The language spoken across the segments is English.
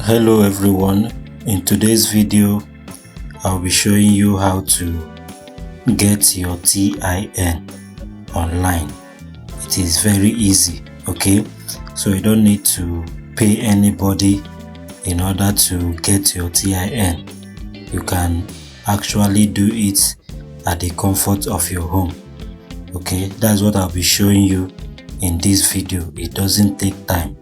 Hello everyone, in today's video I'll be showing you how to get your TIN online. It is very easy, okay? So you don't need to pay anybody in order to get your TIN. You can actually do it at the comfort of your home, okay? That's what I'll be showing you in this video. It doesn't take time.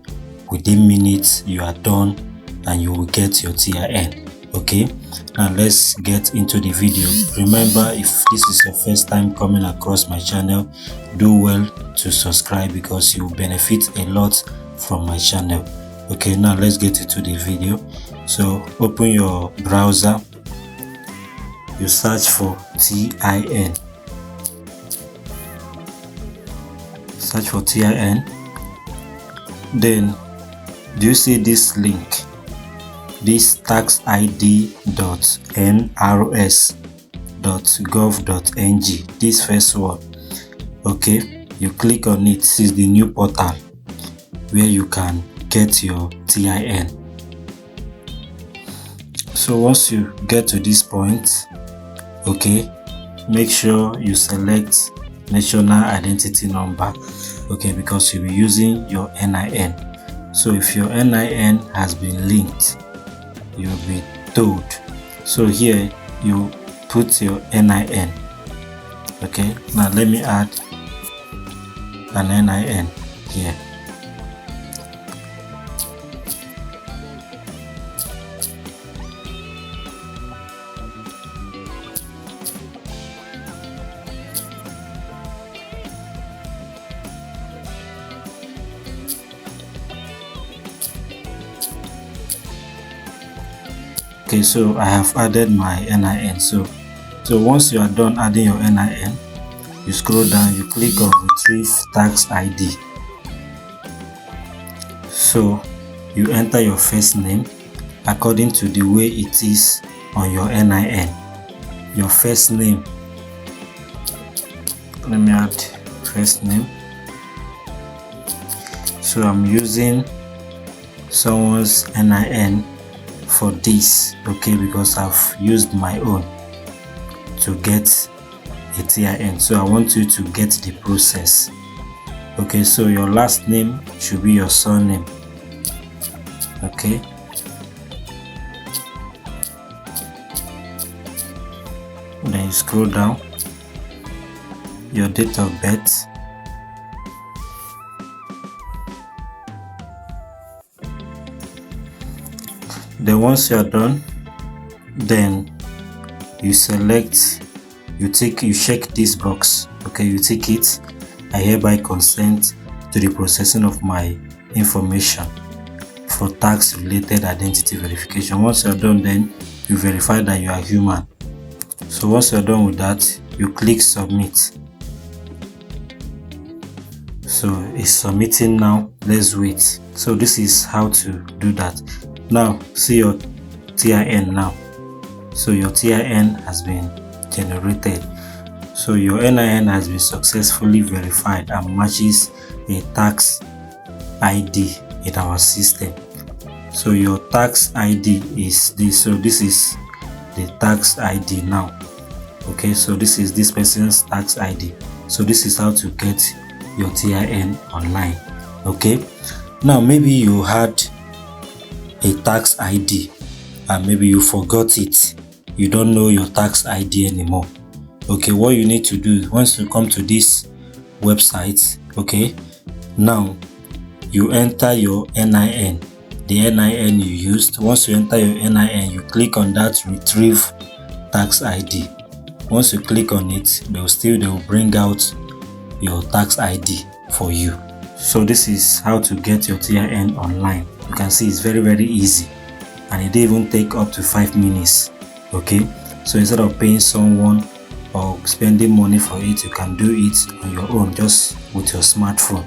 Within minutes you are done and you will get your TIN. Okay, now let's get into the video. Remember, if this is your first time coming across my channel, do well to subscribe because you will benefit a lot from my channel. Okay, now let's get into the video. So open your browser, you search for TIN, search for TIN, then do you see this link, this taxid.nrs.gov.ng, this first one? Okay, you click on it. This is the new portal where you can get your TIN. So once you get to this point, okay, make sure you select national identity number, okay, because you'll be using your NIN. So if your NIN has been linked, you'll be told. So here you put your NIN. Okay, now let me add an NIN here. Okay, so I have added my NIN. So once you are done adding your NIN, you scroll down, you click on retrieve tax ID. So you enter your first name according to the way it is on your NIN. Your first name, let me add first name. So I'm using someone's NIN for this, okay, because I've used my own to get a TIN. So I want you to get the process. Okay, so your last name should be your surname. Okay, then you scroll down, your date of birth, then once you are done, then you select, you check this box. Okay, you tick it. I hereby consent to the processing of my information for tax related identity verification. Once you're done, then you verify that you are human. So once you're done with that, you click submit. So it's submitting now. Let's wait. So this is how to do that. Now see your TIN now. So your TIN has been generated. So your NIN has been successfully verified and matches a tax ID in our system. So your tax ID is this. So this is the tax ID now. Okay, so this is this person's tax ID. So this is how to get your TIN online. Okay, now maybe you had a tax ID and maybe you forgot it. You don't know your tax ID anymore. Okay, what you need to do once you come to this website, okay, now you enter your NIN, the NIN you used. Once you enter your NIN, you click on that retrieve tax ID. Once you click on it, they will bring out your tax ID for you. So this is how to get your TIN online. You can see it's very easy and it didn't even take up to 5 minutes. Okay, so instead of paying someone or spending money for it, you can do it on your own just with your smartphone.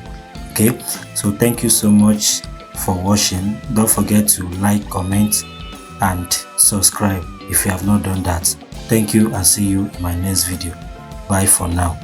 Okay, so thank you so much for watching. Don't forget to like, comment and subscribe if you have not done that. Thank you and see you in my next video. Bye for now.